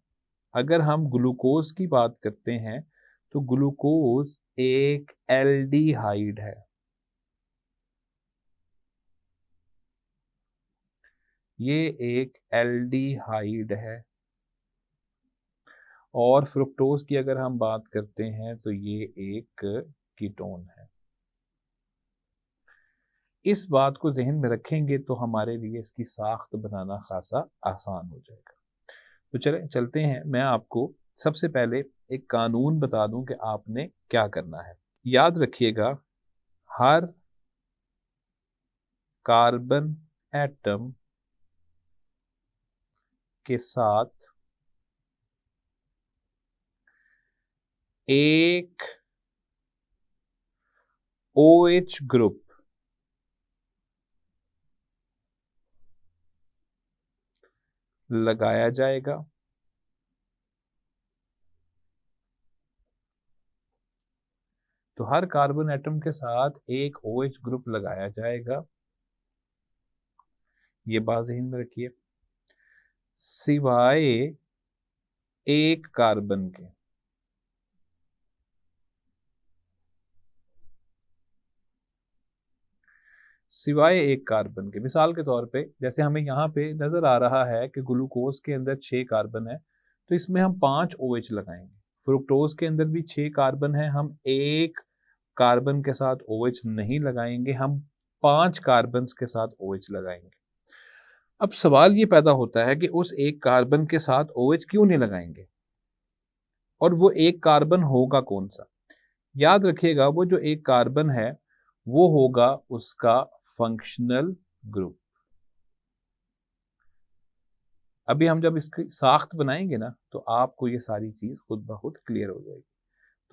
अगर हम ग्लूकोज की बात करते हैं तो ग्लूकोज एक एल्डिहाइड है। ये एक एल्डिहाइड है। और फ्रुक्टोज की अगर हम बात करते हैं तो ये एक कीटोन है। इस बात को जहन में रखेंगे तो हमारे लिए इसकी साख्त बनाना खासा आसान हो जाएगा। तो चलते हैं, मैं आपको सबसे पहले एक कानून बता दूं कि आपने क्या करना है। याद रखिएगा, हर कार्बन एटम के साथ एक OH ग्रुप लगाया जाएगा। तो हर कार्बन एटम के साथ एक OH ग्रुप लगाया जाएगा, ये बात ज़हन में रखिए, सिवाय एक कार्बन के। सिवाय एक कार्बन के, मिसाल के तौर पे जैसे हमें यहाँ पे नजर आ रहा है कि ग्लूकोज के अंदर 6 कार्बन है, तो इसमें हम 5 OH लगाएंगे। फ्रुक्टोज के अंदर भी 6 कार्बन है, हम एक कार्बन के साथ OH नहीं लगाएंगे, हम 5 कार्बन के साथ OH लगाएंगे। अब सवाल ये पैदा होता है कि उस एक कार्बन के साथ OH क्यों नहीं लगाएंगे, और वो एक कार्बन होगा कौन सा। याद रखिएगा, वो जो एक कार्बन है वो होगा उसका फंक्शनल ग्रुप। अभी हम जब इसकी साख्त बनाएंगे ना तो आपको ये सारी चीज खुद ब खुद क्लियर हो जाएगी।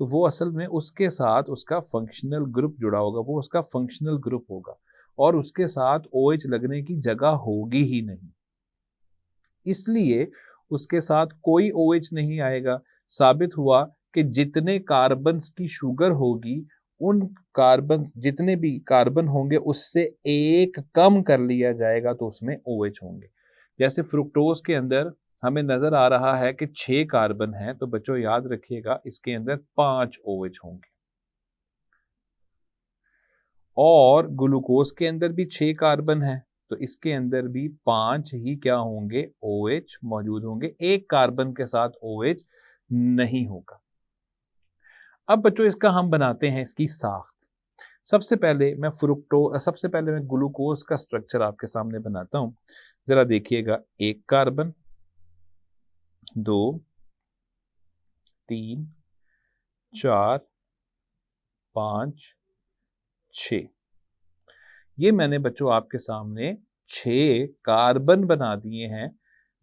तो वो असल में उसके साथ उसका फंक्शनल ग्रुप जुड़ा होगा, वो उसका फंक्शनल ग्रुप होगा, और उसके साथ OH लगने की जगह होगी ही नहीं, इसलिए उसके साथ कोई OH नहीं आएगा। साबित हुआ कि जितने कार्बन्स की शुगर होगी, उन कार्बन, जितने भी कार्बन होंगे उससे एक कम कर लिया जाएगा तो उसमें OH होंगे। जैसे फ्रुक्टोज के अंदर हमें नजर आ रहा है कि 6 कार्बन है, तो बच्चों याद रखिएगा इसके अंदर 5 OH होंगे। और ग्लूकोज के अंदर भी 6 कार्बन है, तो इसके अंदर भी 5 ही क्या होंगे, OH मौजूद होंगे, एक कार्बन के साथ OH नहीं होगा। अब बच्चों इसका हम बनाते हैं इसकी साख्त। सबसे पहले मैं ग्लूकोज का स्ट्रक्चर आपके सामने बनाता हूं। जरा देखिएगा, एक कार्बन, 2, 3, 4, 5, 6। ये मैंने बच्चों आपके सामने 6 कार्बन बना दिए हैं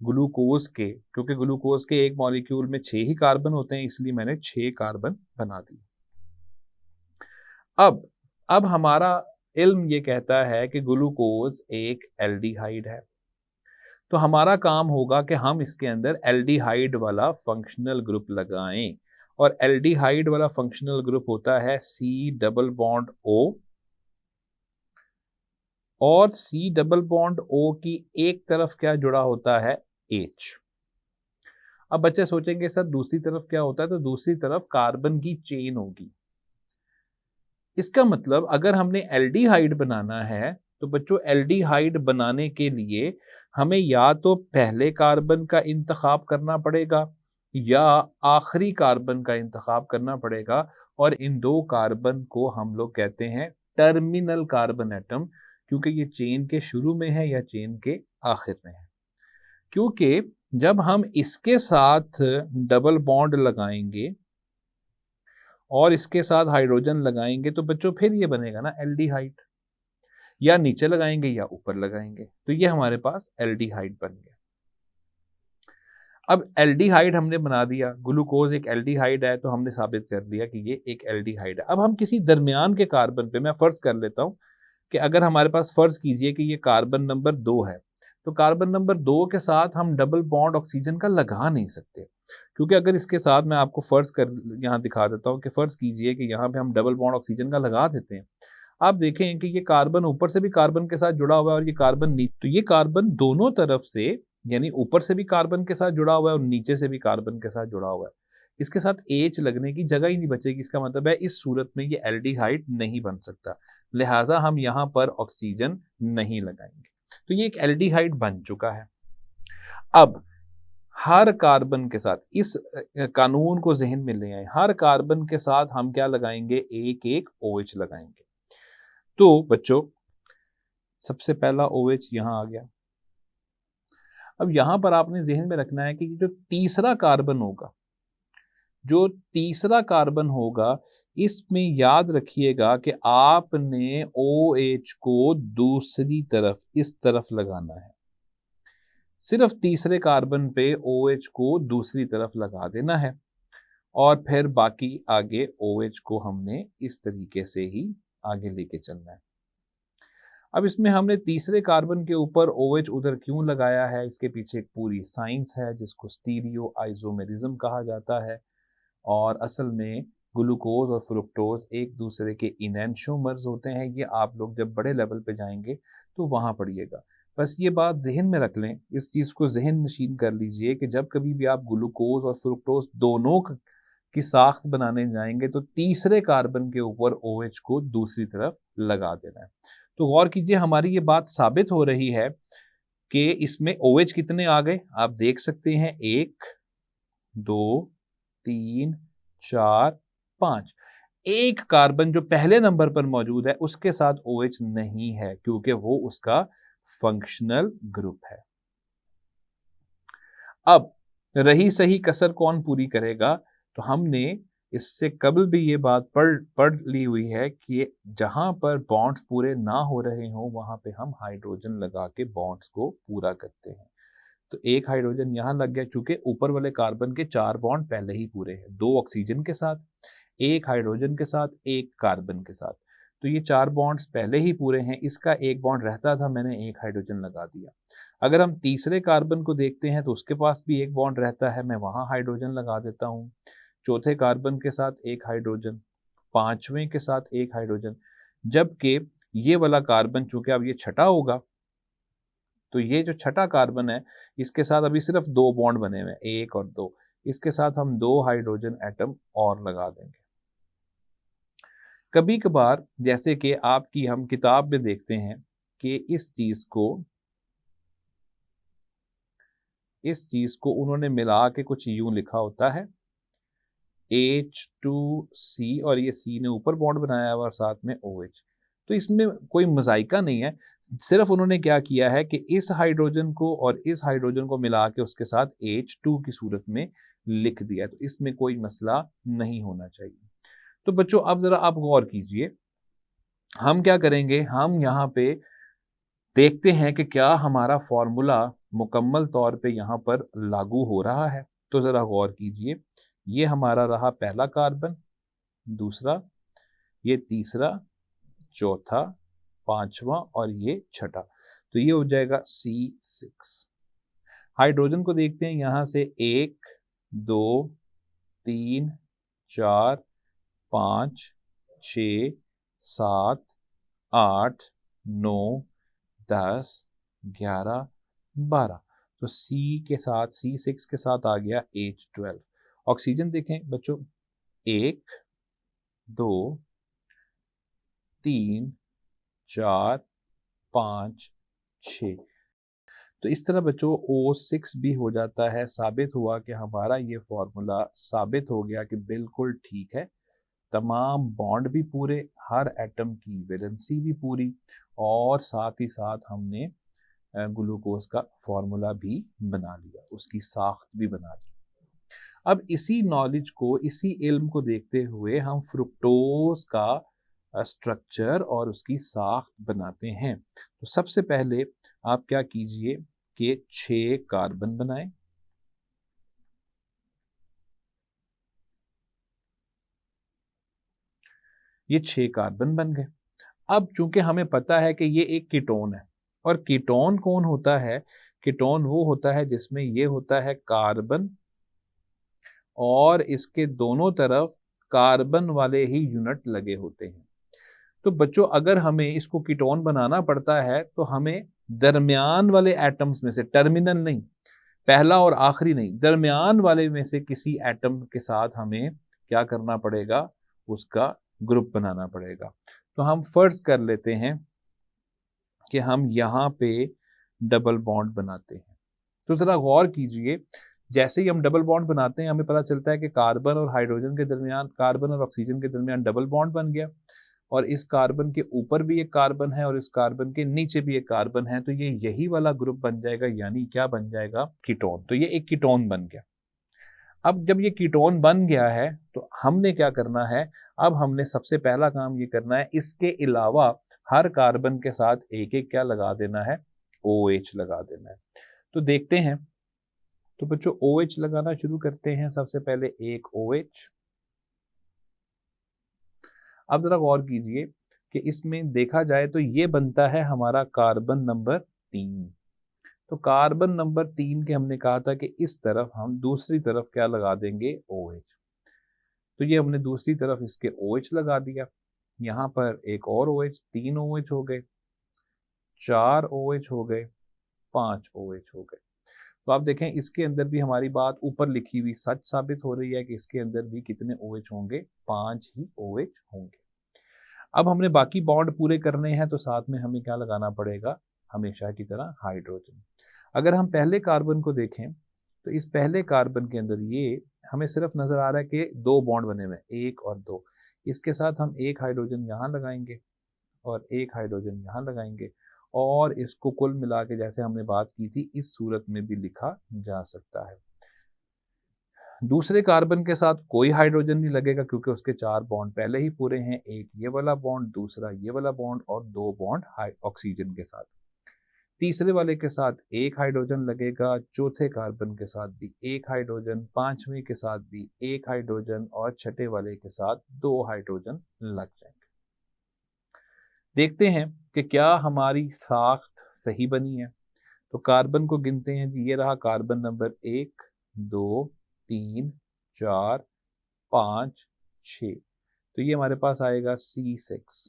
ग्लूकोज के, क्योंकि ग्लूकोज के एक मॉलिक्यूल में 6 ही कार्बन होते हैं, इसलिए मैंने 6 कार्बन बना दिए। अब हमारा इल्म ये कहता है कि ग्लूकोज एक एल्डिहाइड है, तो हमारा काम होगा कि हम इसके अंदर एल्डिहाइड वाला फंक्शनल ग्रुप लगाएं, और एल्डिहाइड वाला फंक्शनल ग्रुप होता है C डबल बॉन्ड O, और C डबल बॉन्ड O की एक तरफ क्या जुड़ा होता है, H। अब बच्चे सोचेंगे सर दूसरी तरफ क्या होता है, तो दूसरी तरफ कार्बन की चेन होगी। इसका मतलब अगर हमने एल्डिहाइड बनाना है तो बच्चों एल्डिहाइड बनाने के लिए हमें या तो पहले कार्बन का इंतखाब करना पड़ेगा या आखिरी कार्बन का इंतखाब करना पड़ेगा, और इन दो कार्बन को हम लोग कहते हैं टर्मिनल कार्बन एटम, क्योंकि ये चेन के शुरू में है या चेन के आखिर में है। क्योंकि जब हम इसके साथ डबल बॉन्ड लगाएंगे और इसके साथ हाइड्रोजन लगाएंगे तो बच्चों फिर ये बनेगा ना एल्डिहाइड, या नीचे लगाएंगे या ऊपर लगाएंगे, तो ये हमारे पास एल्डिहाइड बन गया। अब एल्डिहाइड हमने बना दिया, ग्लूकोज एक एल्डिहाइड है, तो हमने साबित कर दिया कि ये एक एल्डिहाइड है। अब हम किसी दरमियान के कार्बन पे, मैं फर्ज कर लेता हूँ कि अगर हमारे पास, फर्ज कीजिए कि ये कार्बन नंबर 2 है, तो कार्बन नंबर 2 के साथ हम डबल बॉन्ड ऑक्सीजन का लगा नहीं सकते, क्योंकि अगर इसके साथ मैं आपको फर्ज कर यहाँ दिखा देता हूँ कि फर्ज कीजिए कि यहाँ पे हम डबल बॉन्ड ऑक्सीजन का लगा देते हैं। आप देखें कि ये कार्बन ऊपर से भी कार्बन के साथ जुड़ा हुआ है और ये कार्बन नीचे, तो ये कार्बन दोनों तरफ से, यानी ऊपर से भी कार्बन के साथ जुड़ा हुआ है और नीचे से भी कार्बन के साथ जुड़ा हुआ है। इसके साथ एच लगने की जगह ही नहीं बचेगी। इसका मतलब है इस सूरत में ये एल्डिहाइड नहीं बन सकता, लिहाजा हम यहाँ पर ऑक्सीजन नहीं लगाएंगे। तो ये एक एल्डिहाइड बन चुका है। अब हर कार्बन के साथ, इस कानून को जहन में ले आए, हर कार्बन के साथ हम क्या लगाएंगे, एक एक OH लगाएंगे। तो बच्चों, सबसे पहला OH यहां आ गया। अब यहां पर आपने जहन में रखना है कि जो तीसरा कार्बन होगा, जो तीसरा कार्बन होगा, इसमें याद रखिएगा कि आपने OH को दूसरी तरफ, इस तरफ लगाना है। सिर्फ तीसरे कार्बन पे OH को दूसरी तरफ लगा देना है और फिर बाकी आगे OH को हमने इस तरीके से ही आगे लेके चलना है। अब इसमें हमने तीसरे कार्बन के ऊपर OH उधर क्यों लगाया है, इसके पीछे एक पूरी साइंस है जिसको स्टीरियो आइसोमेरिज्म कहा जाता है। और असल में ग्लूकोज और फ्रुक्टोज एक दूसरे के इनैंशोमर्स होते हैं। ये आप लोग जब बड़े लेवल पे जाएंगे तो वहाँ पढ़िएगा। बस ये बात जहन में रख लें, इस चीज़ को जहन नशीन कर लीजिए कि जब कभी भी आप ग्लूकोज और फ्रुक्टोज दोनों की साख्त बनाने जाएंगे तो तीसरे कार्बन के ऊपर OH को दूसरी तरफ लगा देना है। तो गौर कीजिए, हमारी ये बात साबित हो रही है कि इसमें OH कितने आ गए, आप देख सकते हैं, 1 2 3 4 5। एक कार्बन जो पहले नंबर पर मौजूद है उसके साथ OH नहीं है, क्योंकि वो उसका फंक्शनल ग्रुप है। अब रही सही कसर कौन पूरी करेगा, तो हमने इससे कबल भी ये बात पढ़ ली हुई है कि जहां पर बॉन्ड्स पूरे ना हो रहे हों वहां पे हम हाइड्रोजन लगा के बॉन्ड्स को पूरा करते हैं। तो एक हाइड्रोजन यहाँ लग गया, चूंकि ऊपर वाले कार्बन के 4 बॉन्ड पहले ही पूरे हैं, 2 ऑक्सीजन के साथ, एक हाइड्रोजन के साथ, एक कार्बन के साथ। तो ये 4 बॉन्ड्स पहले ही पूरे हैं, इसका एक बॉन्ड रहता था, मैंने एक हाइड्रोजन लगा दिया। अगर हम तीसरे कार्बन को देखते हैं तो उसके पास भी एक बॉन्ड रहता है, मैं वहां हाइड्रोजन लगा देता हूँ। चौथे कार्बन के साथ एक हाइड्रोजन, पांचवें के साथ एक हाइड्रोजन, जबकि ये वाला कार्बन चूंकि अब ये छठा होगा, तो ये जो छठा कार्बन है इसके साथ अभी सिर्फ 2 बॉन्ड बने हुए हैं, 1 और 2। इसके साथ हम 2 हाइड्रोजन एटम और लगा देंगे। कभी कभार जैसे कि आपकी हम किताब में देखते हैं कि इस चीज को उन्होंने मिला के कुछ यूं लिखा होता है H2C, और ये C ने ऊपर बॉन्ड बनाया हुआ और साथ में OH। तो इसमें कोई मजाइका नहीं है, सिर्फ उन्होंने क्या किया है कि इस हाइड्रोजन को और इस हाइड्रोजन को मिला के उसके साथ H2 की सूरत में लिख दिया। तो इसमें कोई मसला नहीं होना चाहिए। तो बच्चों, अब जरा आप गौर कीजिए, हम क्या करेंगे, हम यहाँ पे देखते हैं कि क्या हमारा फॉर्मूला मुकम्मल तौर पे यहाँ पर लागू हो रहा है। तो जरा गौर कीजिए, ये हमारा रहा पहला कार्बन, दूसरा, ये तीसरा, चौथा, पांचवा और ये छठा। तो ये हो जाएगा C6। हाइड्रोजन को देखते हैं, यहां से 1 2 3 4 5 6 7 8 9 10 11 12। तो C6 के साथ आ गया H12। ऑक्सीजन देखें बच्चों, 1 2 3 4 5 6। तो इस तरह बच्चों O6 भी हो जाता है। साबित हुआ कि हमारा ये फॉर्मूला साबित हो गया कि बिल्कुल ठीक है, तमाम बॉन्ड भी पूरे, हर एटम की वैलेंसी भी पूरी, और साथ ही साथ हमने ग्लूकोज का फॉर्मूला भी बना लिया, उसकी साख्त भी बना ली। अब इसी नॉलेज को, इसी इल्म को देखते हुए हम फ्रुक्टोज का स्ट्रक्चर और उसकी साख्त बनाते हैं। तो सबसे पहले आप क्या कीजिए कि 6 कार्बन बनाएं, ये 6 कार्बन बन गए। अब चूंकि हमें पता है कि ये एक कीटोन है, और कीटोन कौन होता है? कीटोन वो होता है जिसमें ये होता है कार्बन और इसके दोनों तरफ कार्बन वाले ही यूनिट लगे होते हैं। तो बच्चों, अगर हमें इसको कीटोन बनाना पड़ता है तो हमें दरमियान वाले एटम्स में से, टर्मिनल नहीं, पहला और आखिरी नहीं, दरमियान वाले में से किसी एटम के साथ हमें क्या करना पड़ेगा? उसका ग्रुप बनाना पड़ेगा। तो हम फर्ज कर लेते हैं कि हम यहाँ पे डबल बॉन्ड बनाते हैं। तो ज़रा गौर कीजिए, जैसे ही हम डबल बॉन्ड बनाते हैं हमें पता चलता है कि कार्बन और हाइड्रोजन के दरमियान, कार्बन और ऑक्सीजन के दरमियान डबल बॉन्ड बन गया, और इस कार्बन के ऊपर भी एक कार्बन है और इस कार्बन के नीचे भी एक कार्बन है। तो ये यही वाला ग्रुप बन जाएगा, यानी क्या बन जाएगा? कीटोन। तो ये एक कीटोन बन गया। अब जब ये कीटोन बन गया है तो हमने क्या करना है? अब हमने सबसे पहला काम ये करना है, इसके अलावा हर कार्बन के साथ एक एक क्या लगा देना है? OH लगा देना है। तो देखते हैं। तो बच्चों, OH लगाना शुरू करते हैं। सबसे पहले एक OH। अब जरा गौर कीजिए कि इसमें देखा जाए तो ये बनता है हमारा कार्बन नंबर 3। तो कार्बन नंबर 3 के हमने कहा था कि इस तरफ हम दूसरी तरफ क्या लगा देंगे? OH। तो ये हमने दूसरी तरफ इसके OH लगा दिया। यहाँ पर एक और OH, 3 OH हो गए, 4 OH हो गए, 5 OH हो गए। तो आप देखें, इसके अंदर भी हमारी बात ऊपर लिखी हुई सच साबित हो रही है कि इसके अंदर भी कितने OH होंगे? 5 ही OH होंगे। अब हमने बाकी बॉन्ड पूरे करने हैं तो साथ में हमें क्या लगाना पड़ेगा? हमेशा की तरह हाइड्रोजन। अगर हम पहले कार्बन को देखें तो इस पहले कार्बन के अंदर ये हमें सिर्फ नजर आ रहा है कि 2 बॉन्ड बने हुए, 1 और 2। इसके साथ हम एक हाइड्रोजन यहाँ लगाएंगे और एक हाइड्रोजन यहाँ लगाएंगे, और इसको कुल मिला के जैसे हमने बात की थी इस सूरत में भी लिखा जा सकता है। दूसरे कार्बन के साथ कोई हाइड्रोजन नहीं लगेगा क्योंकि उसके 4 बॉन्ड पहले ही पूरे हैं। एक ये वाला बॉन्ड, दूसरा ये वाला बॉन्ड, और 2 बॉन्ड ऑक्सीजन के साथ। तीसरे वाले के साथ एक हाइड्रोजन लगेगा, चौथे कार्बन के साथ भी एक हाइड्रोजन, पांचवें के साथ भी एक हाइड्रोजन, और छठे वाले के साथ 2 हाइड्रोजन लग जाएंगे। देखते हैं कि क्या हमारी साख्त सही बनी है। तो कार्बन को गिनते हैं जी। ये रहा कार्बन नंबर 1, 2, 3, 4, 5, 6। तो ये हमारे पास आएगा C6।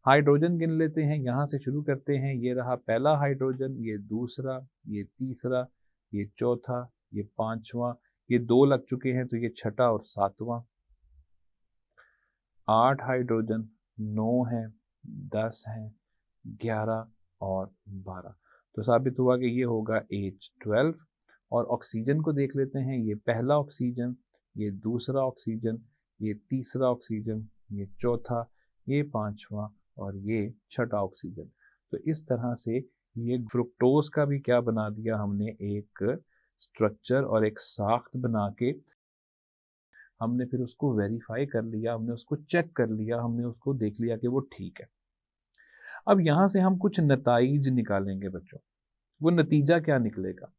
हाइड्रोजन गिन लेते हैं, यहाँ से शुरू करते हैं। ये रहा पहला हाइड्रोजन, ये दूसरा, ये तीसरा, ये चौथा, ये पांचवा, ये 2 लग चुके हैं तो ये छठा और सातवां। 8 हाइड्रोजन, 9 है, 10 है, 11 और 12। तो साबित हुआ कि ये होगा H12। और ऑक्सीजन को देख लेते हैं। ये पहला ऑक्सीजन, ये दूसरा ऑक्सीजन, ये तीसरा ऑक्सीजन, ये चौथा, ये पांचवा और ये छठा ऑक्सीजन। तो इस तरह से ये फ्रुक्टोज का भी क्या बना दिया हमने? एक स्ट्रक्चर और एक साख्त बना के हमने फिर उसको वेरीफाई कर लिया, हमने उसको चेक कर लिया, हमने उसको देख लिया कि वो ठीक है। अब यहाँ से हम कुछ नताइज निकालेंगे बच्चों। वो नतीजा क्या निकलेगा?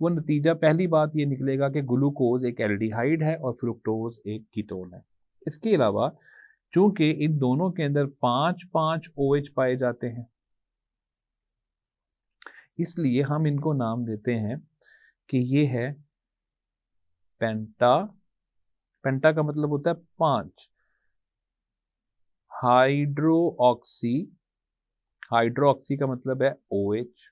वो नतीजा, पहली बात ये निकलेगा कि ग्लूकोज एक एल्डिहाइड है और फ्रुक्टोज एक कीटोन है। इसके अलावा चूंकि इन दोनों के अंदर 5-5 OH पाए जाते हैं, इसलिए हम इनको नाम देते हैं कि ये है पेंटा। पेंटा का मतलब होता है 5। हाइड्रोऑक्सी, हाइड्रोऑक्सी का मतलब है OH।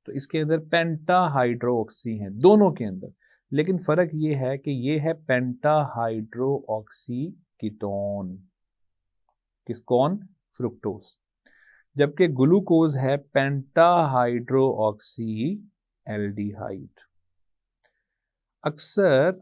तो इसके अंदर पेंटा हाइड्रोऑक्सी है दोनों के अंदर, लेकिन फर्क ये है कि ये है पेंटा हाइड्रोऑक्सी कीटोन। किस कौन? फ्रुक्टोज। जबकि ग्लूकोज है पेंटा हाइड्रोऑक्सी एल्डिहाइड। अक्सर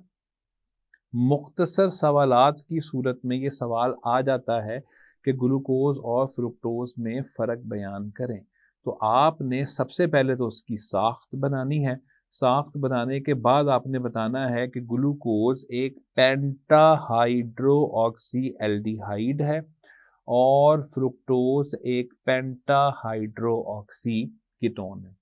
मुख्तसर सवालात की सूरत में ये सवाल आ जाता है कि ग्लूकोज और फ्रुक्टोज में फ़र्क बयान करें। तो आपने सबसे पहले तो उसकी साख्त बनानी है। साख्त बनाने के बाद आपने बताना है कि ग्लूकोज एक पेंटा हाइड्रोऑक्सी एल्डिहाइड है और फ्रुक्टोज एक पेंटा हाइड्रोऑक्सी कीटोन है।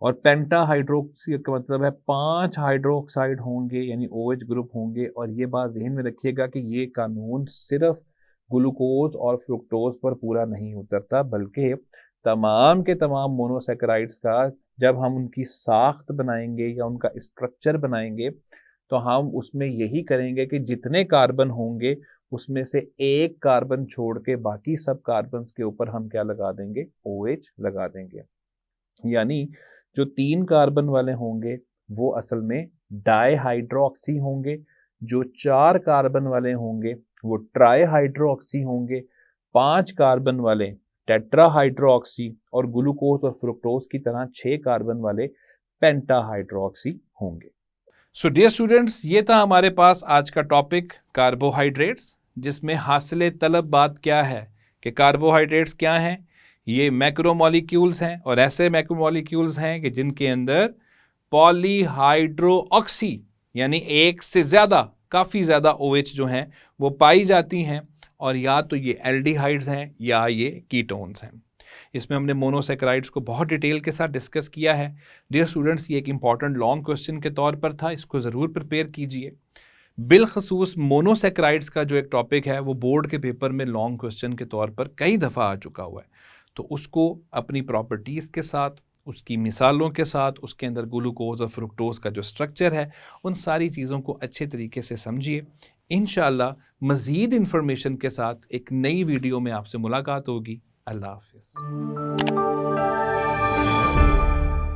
और पेंटा हाइड्रोक्सी का मतलब है 5 हाइड्रोक्साइड होंगे यानी OH ग्रुप होंगे। और ये बात ज़हन में रखिएगा कि ये कानून सिर्फ ग्लूकोज और फ्रुक्टोज पर पूरा नहीं उतरता, बल्कि तमाम के तमाम मोनोसेकेराइड्स का जब हम उनकी साख्त बनाएंगे या उनका स्ट्रक्चर बनाएंगे तो हम उसमें यही करेंगे कि जितने कार्बन होंगे उसमें से एक कार्बन छोड़ के बाकी सब कार्बन्स के ऊपर हम क्या लगा देंगे, OH लगा देंगे। यानी जो 3 कार्बन वाले होंगे वो असल में डाईहाइड्रोक्सी होंगे, जो 4 कार्बन वाले होंगे वो ट्राईहाइड्रोक्सी होंगे, 5 कार्बन वाले टेट्राहाइड्रोक्सी और ग्लूकोज और फ्रुक्टोज की तरह 6 कार्बन वाले पेंटाहाइड्रोक्सी होंगे। सो डियर स्टूडेंट्स, ये था हमारे पास आज का टॉपिक कार्बोहाइड्रेट्स, जिसमें हासिल तलब बात क्या है कि कार्बोहाइड्रेट्स क्या हैं। ये मैक्रोमॉलिक्यूल्स हैं और ऐसे मैक्रोमॉलिक्यूल्स हैं कि जिनके अंदर पॉलीहाइड्रोऑक्सी यानी एक से ज़्यादा, काफ़ी ज़्यादा OH जो हैं वो पाई जाती हैं, और या तो ये एल्डिहाइड्स हैं या ये कीटोन्स हैं। इसमें हमने मोनोसेकेराइड्स को बहुत डिटेल के साथ डिस्कस किया है। डियर स्टूडेंट्स, ये एक इंपॉर्टेंट लॉन्ग क्वेश्चन के तौर पर था, इसको ज़रूर प्रिपेयर कीजिए। बिलखसूस मोनोसेकेराइड्स का जो एक टॉपिक है वो बोर्ड के पेपर में लॉन्ग क्वेश्चन के तौर पर कई दफ़ा आ चुका हुआ है, तो उसको अपनी प्रॉपर्टीज़ के साथ, उसकी मिसालों के साथ, उसके अंदर ग्लूकोज और फ्रुक्टोज का जो स्ट्रक्चर है, उन सारी चीज़ों को अच्छे तरीके से समझिए। इंशाअल्लाह मज़ीद इन्फॉर्मेशन के साथ एक नई वीडियो में आपसे मुलाकात होगी। अल्लाह हाफ़िज़।